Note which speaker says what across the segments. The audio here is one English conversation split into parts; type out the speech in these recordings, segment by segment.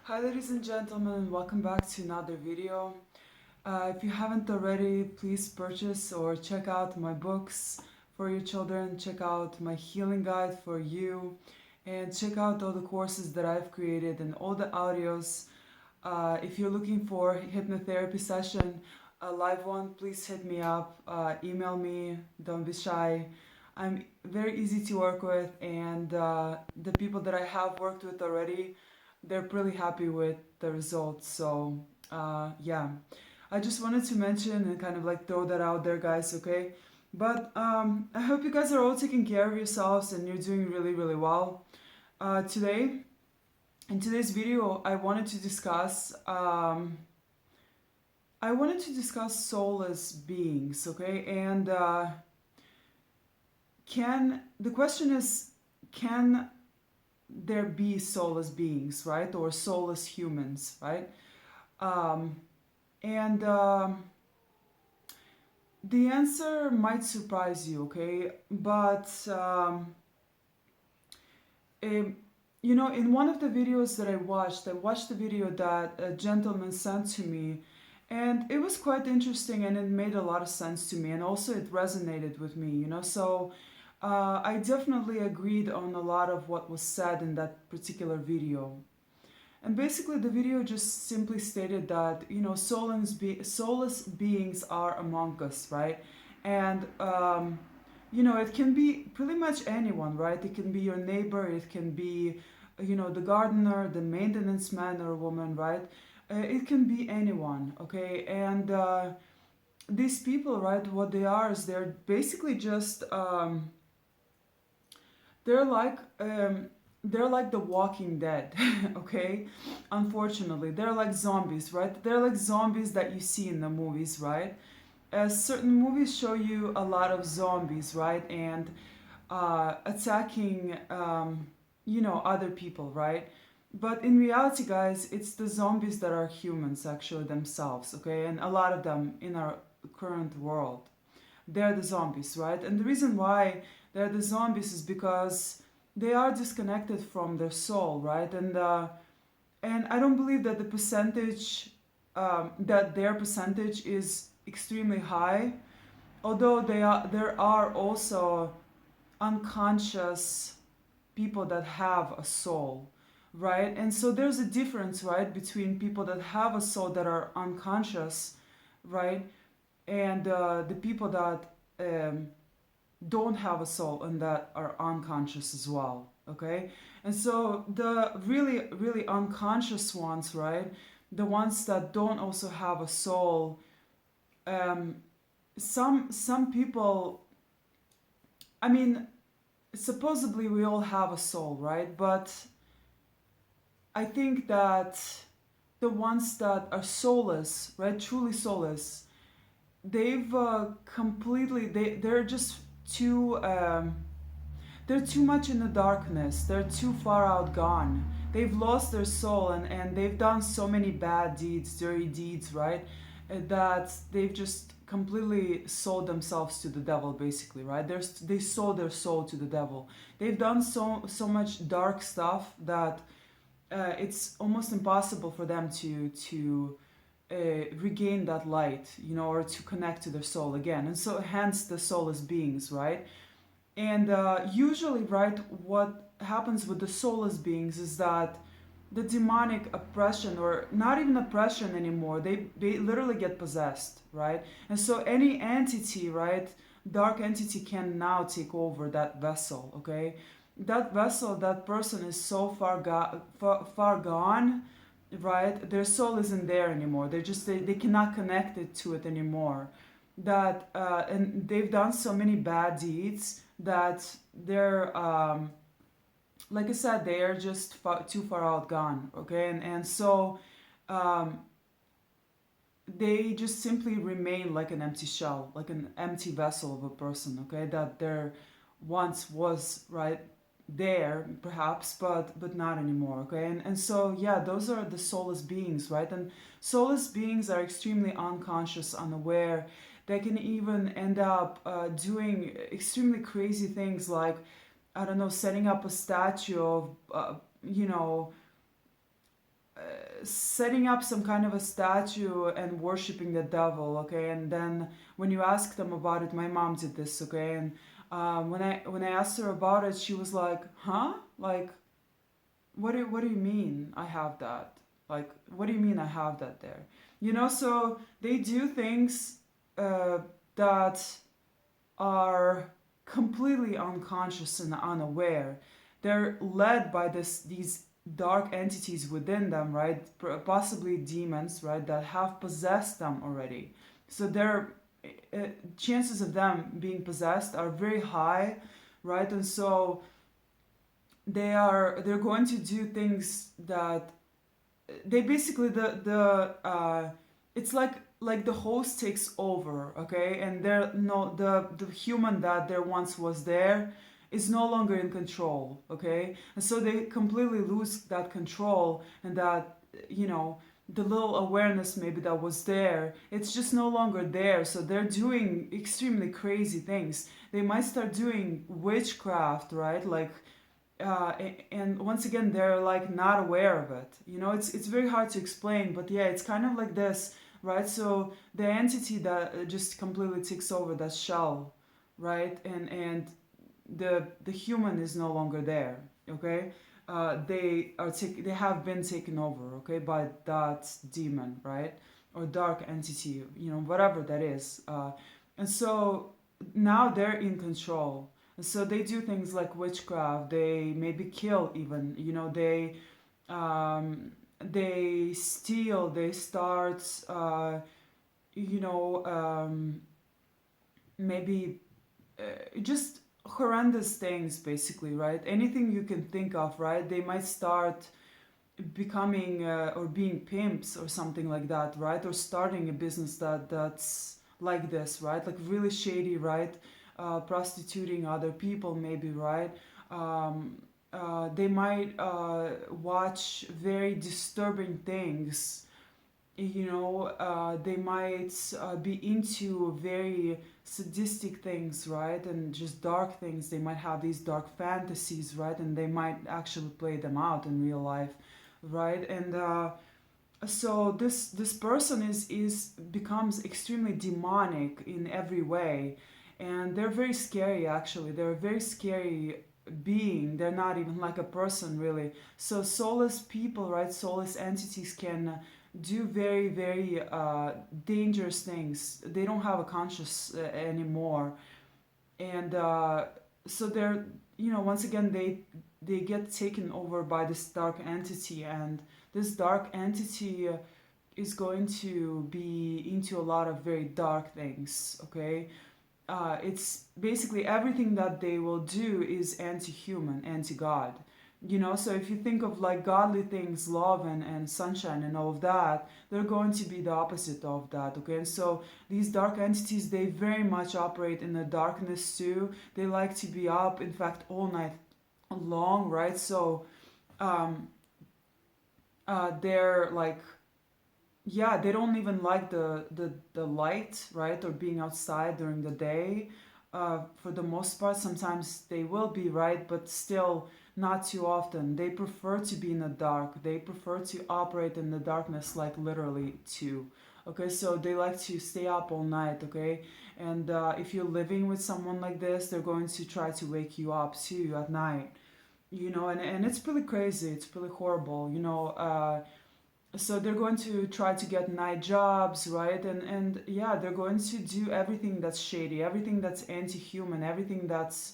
Speaker 1: Hi ladies and gentlemen, welcome back to another video. If you haven't already, please purchase or check out my books for your children, check out my healing guide for you, and check out all the courses that I've created and all the audios. If you're looking for hypnotherapy session, a live one, please hit me up, email me, don't be shy. I'm very easy to work with, and the people that I have worked with already, they're pretty happy with the results. So yeah, I just wanted to mention and kind of like throw that out there, guys. Okay, but I hope you guys are all taking care of yourselves and you're doing really, really well. Today, in today's video, I wanted to discuss soulless beings. Okay, and can the question is, can there be soulless beings, right, or soulless humans, right? Um, and The answer might surprise you, okay? But um, in one of the videos that I watched the video that a gentleman sent to me, and it was quite interesting and it made a lot of sense to me, and also it resonated with me. So I definitely agreed on a lot of what was said in that particular video. And basically, the video just simply stated that soulless beings are among us, right? And it can be pretty much anyone, right? It can be your neighbor, it can be the gardener, the maintenance man or woman, right? It can be anyone, okay? And these people, right? What they are is they're basically just they're like um, they're like the Walking Dead, okay? Unfortunately, they're like zombies, right? They're like zombies that you see in the movies, right? As certain movies show you a lot of zombies, right? And attacking, other people, right? But in reality, guys, it's the zombies that are humans actually themselves, okay? And a lot of them in our current world, they're the zombies, right? And the reason why they're the zombies is because they are disconnected from their soul, right? And I don't believe that that their percentage is extremely high. Although there are also unconscious people that have a soul, right? And so there's a difference, right, between people that have a soul that are unconscious, right, and the people that um, don't have a soul and that are unconscious as well, okay? And so the really, really unconscious ones, right, the ones that don't also have a soul, um, some people, I mean, supposedly we all have a soul, right? But I think that the ones that are soulless, right, truly soulless, they've completely they're just too they're too much in the darkness, they're too far out gone, they've lost their soul, and they've done so many bad deeds, dirty deeds, right, that they've just completely sold themselves to the devil, basically, right? They sold their soul to the devil. They've done so much dark stuff that it's almost impossible for them to regain that light, or to connect to their soul again. And so, hence the soulless beings, right? And usually, right, what happens with the soulless beings is that the demonic oppression, or not even oppression anymore, they literally get possessed, right? And so, any entity, right, dark entity can now take over that vessel, okay? That vessel, that person is so far gone, right? Their soul isn't there anymore. They cannot connect it to it anymore. That and they've done so many bad deeds that they're like I said, they are just too far out gone, okay? And so um, they just simply remain like an empty shell, like an empty vessel of a person, okay? That there once was, right, there perhaps, but not anymore, okay? And so yeah, those are the soulless beings, right? And soulless beings are extremely unconscious, unaware. They can even end up doing extremely crazy things, like, I don't know, setting up a statue of you know setting up some kind of a statue and worshiping the devil, okay? And then when you ask them about it, my mom did this, okay? And when I asked her about it, she was like, "Huh? Like, what do you mean I have that? Like, what do you mean I have that there?" So they do things uh, that are completely unconscious and unaware. They're led by these dark entities within them, right? Possibly demons, right, that have possessed them already. So their chances of them being possessed are very high, right? And so they're going to do things that they basically the it's like the host takes over, okay? And there no the human that there once was there is no longer in control, okay? And so they completely lose that control, and that the little awareness maybe that was there, it's just no longer there. So they're doing extremely crazy things. They might start doing witchcraft, right? Like and once again they're like not aware of it. It's very hard to explain, but yeah, it's kind of like this, right? So the entity that just completely takes over that shell, right? And the human is no longer there, okay? They have been taken over, okay, by that demon, right? Or dark entity, whatever that is. And so now they're in control. So they do things like witchcraft. They maybe kill even. They steal. They start. You know. Maybe just horrendous things, basically, right? Anything you can think of, right? They might start becoming or being pimps or something like that, right? Or starting a business that's like this, right? Like really shady, right? Prostituting other people, maybe, right? They might watch very disturbing things. They might be into very sadistic things, right? And just dark things. They might have these dark fantasies, right? And they might actually play them out in real life, right? And so this person is becomes extremely demonic in every way, and they're very scary. Actually, they're a very scary being. They're not even like a person, really. So soulless people, right, soulless entities can do very very dangerous things. They don't have a conscious anymore. And so they're, once again, they get taken over by this dark entity, and this dark entity is going to be into a lot of very dark things, okay? It's basically everything that they will do is anti-human, anti-god. So if you think of like godly things, love and sunshine and all of that, they're going to be the opposite of that, okay? And so these dark entities, they very much operate in the darkness too. They like to be up, in fact, all night long, right? So um, they're like, yeah, they don't even like the light, right? Or being outside during the day. For the most part, sometimes they will be, right? But still, not too often. They prefer to be in the dark. They prefer to operate in the darkness, like literally too. Okay, so they like to stay up all night, okay? And if you're living with someone like this, they're going to try to wake you up too at night. And it's pretty crazy. It's pretty horrible, so they're going to try to get night jobs, right? And yeah, they're going to do everything that's shady, everything that's anti-human, everything that's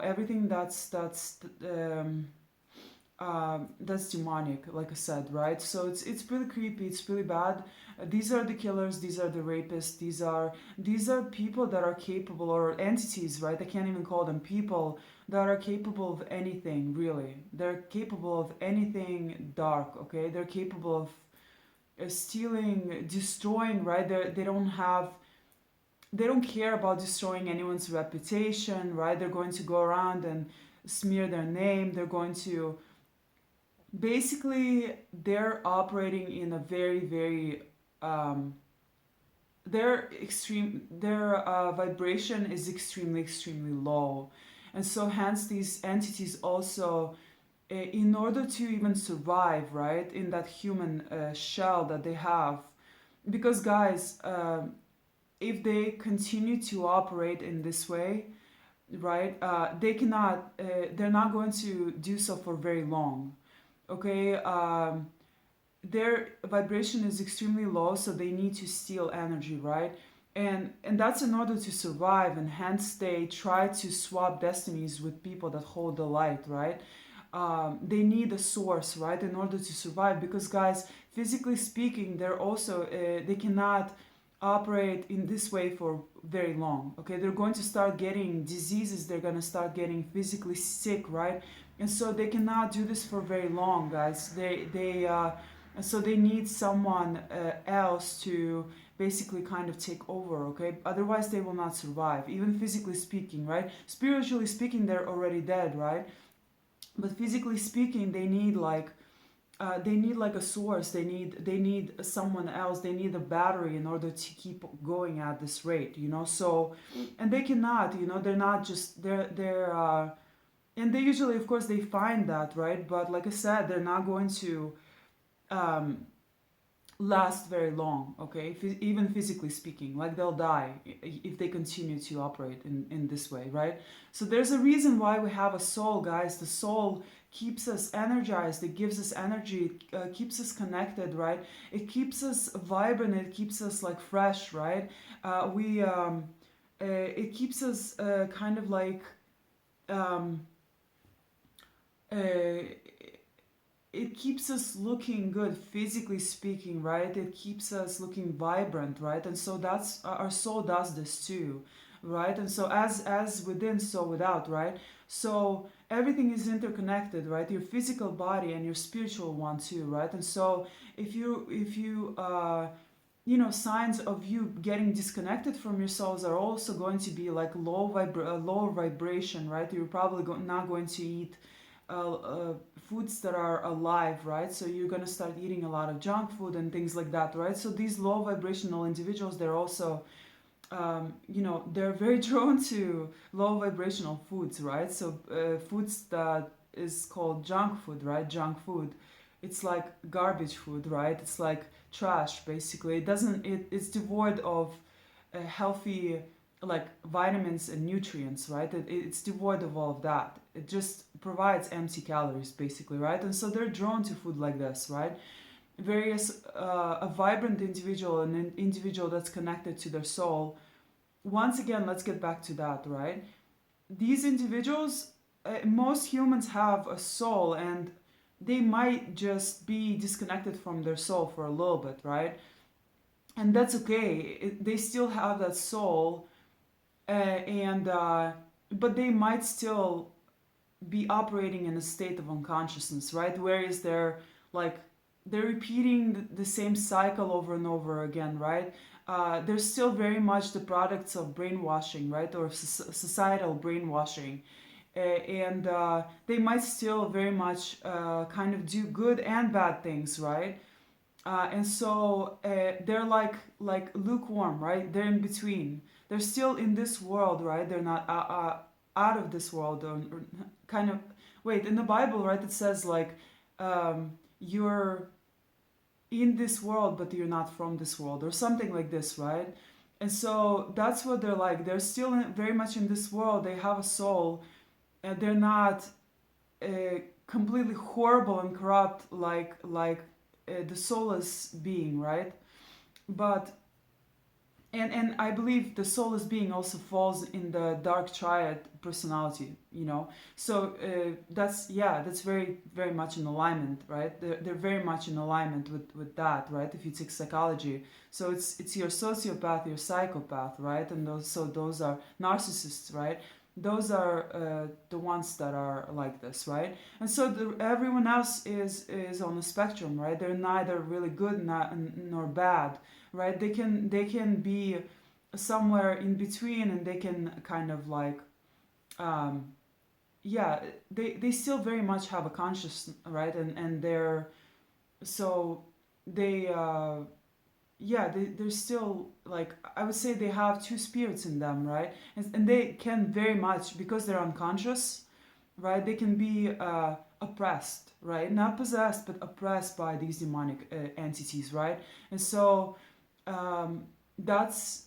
Speaker 1: everything that's demonic, like I said, right? So it's really creepy. It's really bad. These are the killers. These are the rapists. These are people that are capable, or entities, right? I can't even call them people, that are capable of anything. Really, they're capable of anything dark. Okay, they're capable of stealing, destroying. Right? They don't care about destroying anyone's reputation. Right? They're going to go around and smear their name. They're going to basically, they're operating in a very very their vibration is extremely extremely low, and so hence these entities also in order to even survive, right, in that human shell that they have. Because, guys, if they continue to operate in this way, right, they cannot, they're not going to do so for very long. Okay, their vibration is extremely low, so they need to steal energy, right? And that's in order to survive, and hence they try to swap destinies with people that hold the light, right? They need a source, right, in order to survive. Because, guys, physically speaking, they're also they cannot operate in this way for very long. Okay, they're going to start getting diseases, they're going to start getting physically sick, right? And so they cannot do this for very long, guys. And so they need someone else to basically kind of take over, okay? Otherwise they will not survive, even physically speaking, right? Spiritually speaking, they're already dead, right? But physically speaking, they need like a source. They need someone else. They need a battery in order to keep going at this rate, you know. So, and they cannot, you know, they're not just they're and they usually, of course, they find that, right? But like I said, they're not going to um, last very long, okay? Even physically speaking, like they'll die if they continue to operate in this way, right? So there's a reason why we have a soul, guys. The soul keeps us energized, it gives us energy, it keeps us connected, right? It keeps us vibrant, it keeps us like fresh, right? We It keeps us kind of like um, uh, it keeps us looking good physically speaking, right? It keeps us looking vibrant, right? And so that's our soul does this too, right? And so as within, so without, right? So everything is interconnected, right? Your physical body and your spiritual one too, right? And so if you you know, signs of you getting disconnected from your souls are also going to be like lower vibration, right? You're probably not going to eat foods that are alive, right? So you're gonna start eating a lot of junk food and things like that, right? So these low vibrational individuals, they're also, you know, they're very drawn to low vibrational foods, right? So foods that is called junk food, right? Junk food, it's like garbage food, right? It's like trash, basically. It's devoid of healthy like vitamins and nutrients, right? It's devoid of all of that. It just provides empty calories, basically, right? And so they're drawn to food like this, right? A vibrant individual, an individual that's connected to their soul. Once again, let's get back to that, right? These individuals, most humans have a soul, and they might just be disconnected from their soul for a little bit, right? And that's okay. They still have that soul, and but they might still be operating in a state of unconsciousness, right? Whereas like they're repeating the same cycle over and over again, right? They're still very much the products of brainwashing, right, or societal brainwashing. And they might still very much kind of do good and bad things, right? And so they're like lukewarm, right? They're in between. They're still in this world, right? They're not out of this world, or kind of. Wait, in the Bible, right? It says like you're in this world, but you're not from this world, or something like this, right? And so that's what they're like. They're still very much in this world. They have a soul, and they're not completely horrible and corrupt like the soulless being, right? But and I believe the soulless being also falls in the dark triad personality, you know. So that's, yeah, that's very much in alignment, right? They're very much in alignment with that, right? If you take psychology, so it's your sociopath, your psychopath, right? And those are narcissists, right? Those are the ones that are like this, right? And so everyone else is on the spectrum, right? They're neither really good nor bad, right? They can be somewhere in between, and they can kind of like um, yeah, they still very much have a conscious, right? And they're so they yeah, they're still like, I would say they have two spirits in them, right? And they can very much, because they're unconscious, right? They can be oppressed, right? Not possessed, but oppressed by these demonic entities, right? And so um, that's,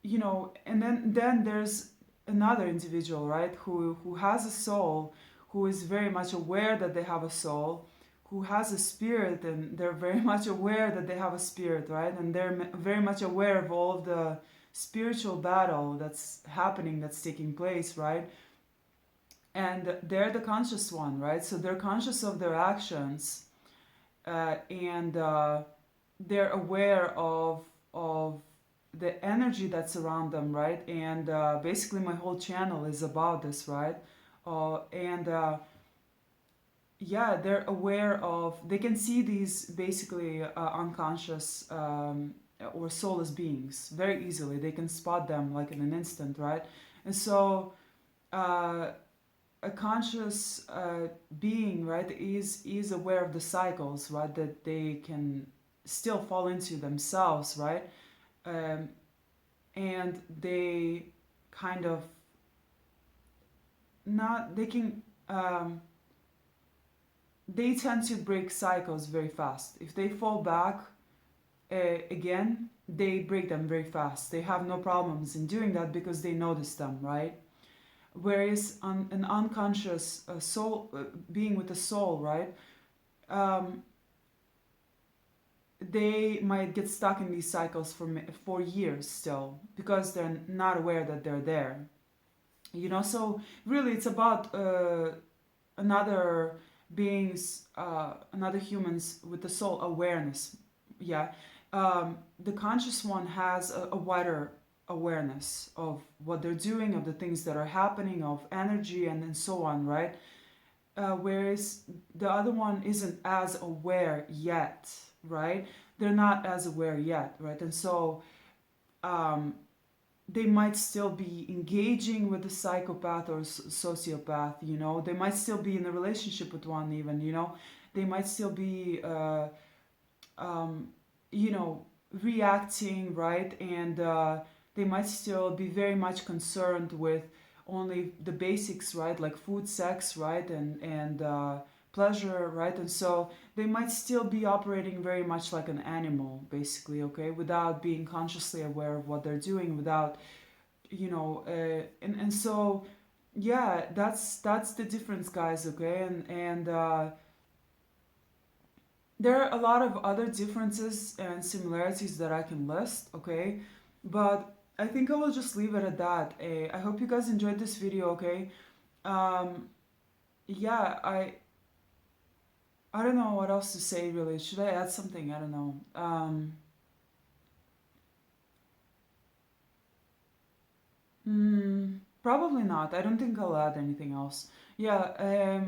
Speaker 1: and then there's another individual, right, who has a soul, who is very much aware that they have a soul, who has a spirit, and they're very much aware that they have a spirit, right? And they're very much aware of all of the spiritual battle that's happening, that's taking place, right? And they're the conscious one, right? So they're conscious of their actions, and they're aware of the energy that's around them, right? And basically, my whole channel is about this, right? And yeah, they're aware of. They can see these basically unconscious or soulless beings very easily. They can spot them like in an instant, right? And so. A conscious being, right, is aware of the cycles, right, that they can still fall into themselves, right, um, and they kind of not they can they tend to break cycles very fast. If they fall back again, they break them very fast. They have no problems in doing that because they notice them, right? Whereas an unconscious soul being with a soul, right, um, they might get stuck in these cycles for years still because they're not aware that they're there. So really it's about another beings, another humans with the soul awareness. Yeah, the conscious one has a wider awareness of what they're doing, of the things that are happening, of energy, and so on, right? Whereas the other one isn't as aware yet, right? They're not as aware yet, right? And so um, they might still be engaging with the psychopath or sociopath, they might still be in a relationship with one, even, they might still be um, you know reacting, right? And they might still be very much concerned with only the basics, right, like food, sex, right, and pleasure, right? And so they might still be operating very much like an animal, basically, okay, without being consciously aware of what they're doing, without and so yeah, that's the difference, guys, okay? And there are a lot of other differences and similarities that I can list, okay? But I think I will just leave it at that. I hope you guys enjoyed this video, okay? Um, yeah, I don't know what else to say, really. Should I add something? I don't know. Probably not. I don't think I'll add anything else. Yeah,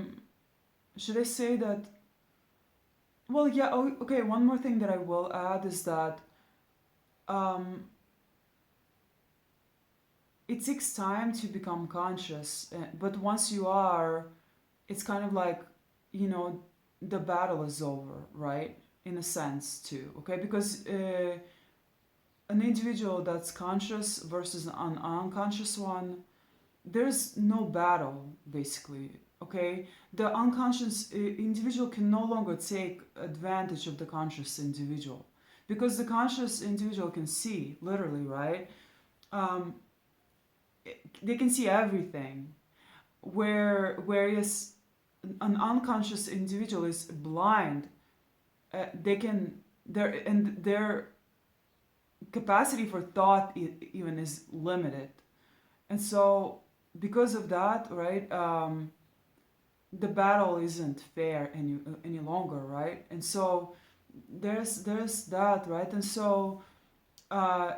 Speaker 1: should I say that? Well, yeah, oh, okay, one more thing that I will add is that um, it takes time to become conscious, but once you are, it's kind of like, you know, the battle is over, right? In a sense, too, okay? Because an individual that's conscious versus an unconscious one, there's no battle, basically, okay? The unconscious individual can no longer take advantage of the conscious individual because the conscious individual can see, literally, right? Um, they can see everything, whereas an unconscious individual is blind. They can their capacity for thought even is limited, and so because of that, right, the battle isn't fair any longer, right? And so there's that, right? And so uh,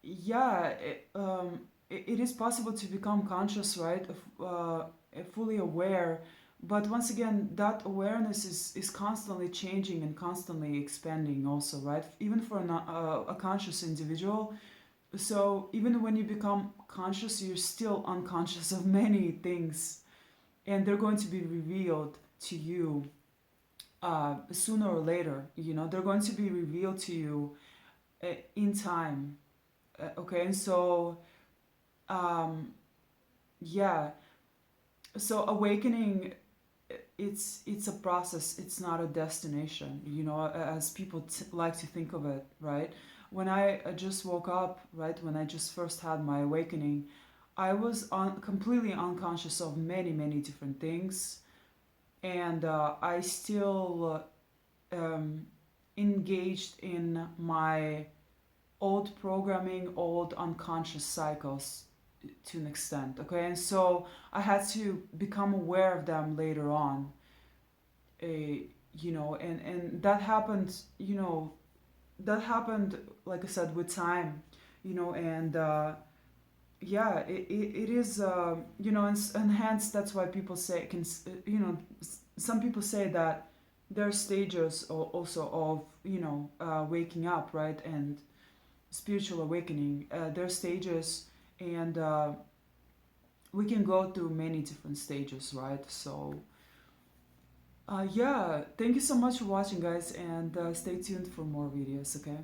Speaker 1: yeah, it is possible to become conscious, right? Fully aware, but once again, that awareness is constantly changing and constantly expanding, also, right? Even for a conscious individual. So even when you become conscious, you're still unconscious of many things, and they're going to be revealed to you sooner or later. They're going to be revealed to you in time. Okay, and so um, yeah, so awakening it's a process, it's not a destination, you know, as people like to think of it, right? When I just woke up, right, when I just first had my awakening, I was completely unconscious of many many different things, and I still engaged in my old programming, old unconscious cycles to an extent, okay? And so I had to become aware of them later on, you know, and that happened, you know, that happened, like I said, with time, you know, and yeah, it is, you know, and hence that's why people say, you know, some people say that there are stages also of, you know, waking up, right? And spiritual awakening. There are stages, and we can go through many different stages, right? So, yeah, thank you so much for watching, guys, and stay tuned for more videos, okay?